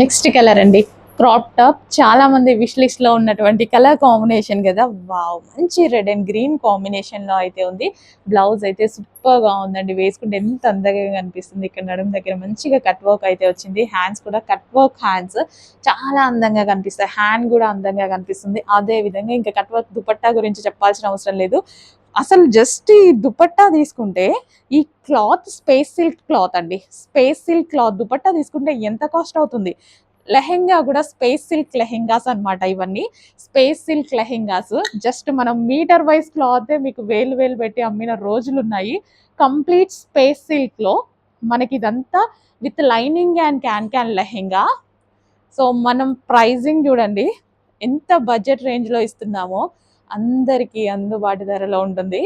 Next colour అండి, crop top. చాలా మంది విష్ లిస్ట్ లో ఉన్నటువంటి కలర్ కాంబినేషన్ కదా. వావ్, మంచి రెడ్ అండ్ గ్రీన్ కాంబినేషన్ లో అయితే ఉంది. బ్లౌజ్ అయితే సూపర్ గా ఉందండి, వేసుకుంటే ఎంత అందంగా కనిపిస్తుంది. ఇక్కడ నడుము దగ్గర మంచిగా కట్ వర్క్ అయితే వచ్చింది. హ్యాండ్స్ కూడా కట్ వర్క్ హ్యాండ్స్, చాలా అందంగా కనిపిస్తాయి. హ్యాండ్ కూడా అందంగా కనిపిస్తుంది. అదే విధంగా ఇంకా కట్ వర్క్ దుపట్టా గురించి చెప్పాల్సిన అవసరం లేదు. అసలు జస్ట్ ఈ దుపట్టా తీసుకుంటే, ఈ క్లాత్ స్పేస్ సిల్క్ క్లాత్ అండి. స్పేస్ సిల్క్ క్లాత్ దుపట్టా తీసుకుంటే ఎంత కాస్ట్ అవుతుంది. లెహెంగా కూడా స్పేస్ సిల్క్ లెహెంగాస్ అన్నమాట. ఇవన్నీ స్పేస్ సిల్క్ లెహెంగాస్. జస్ట్ మనం మీటర్ వైజ్ క్లాత్ మీకు వేలు వేలు పెట్టి అమ్మిన రోజులు ఉన్నాయి. కంప్లీట్ స్పేస్ సిల్క్ లో మనకి ఇదంతా with lining and can can lehenga. So మనం ప్రైజింగ్ చూడండి, ఎంత బడ్జెట్ రేంజ్ లో ఇస్తున్నామో అందరికీ అందుబాటు ధరలో ఉంటుంది.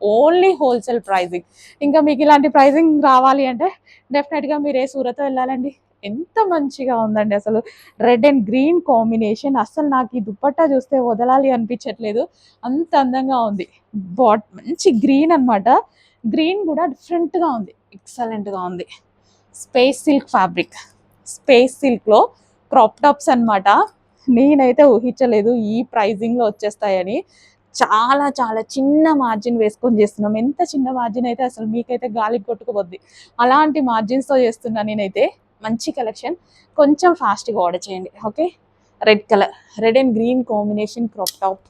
Only wholesale pricing. ఇంకా మీకు ఇలాంటి ప్రైజింగ్ రావాలి అంటే డెఫినెట్గా మీరు సూరత్ వెళ్ళాలండి. ఎంత మంచిగా ఉందండి అసలు. Red and green combination. అసలు నాకు ఈ దుపట్టా చూస్తే వదలాలి అనిపించట్లేదు, అంత అందంగా ఉంది. మంచి గ్రీన్ అన్నమాట. గ్రీన్ కూడా డిఫరెంట్గా ఉంది, ఎక్సలెంట్గా ఉంది. స్పేస్ సిల్క్ ఫ్యాబ్రిక్, స్పేస్ సిల్క్లో క్రాప్ టాప్స్ అన్నమాట. నేనైతే ఊహించలేదు ఈ ప్రైజింగ్లో వచ్చేస్తాయని. చాలా చాలా చిన్న మార్జిన్ వేసుకొని చేస్తున్నాం. ఎంత చిన్న మార్జిన్ అయితే అసలు మీకైతే గాలికి కొట్టుకుపోద్ది, అలాంటి మార్జిన్స్తో చేస్తున్నా నేనైతే. మంచి కలెక్షన్, కొంచెం ఫాస్ట్గా ఆర్డర్ చేయండి. Okay, red colour, red and green combination crop top.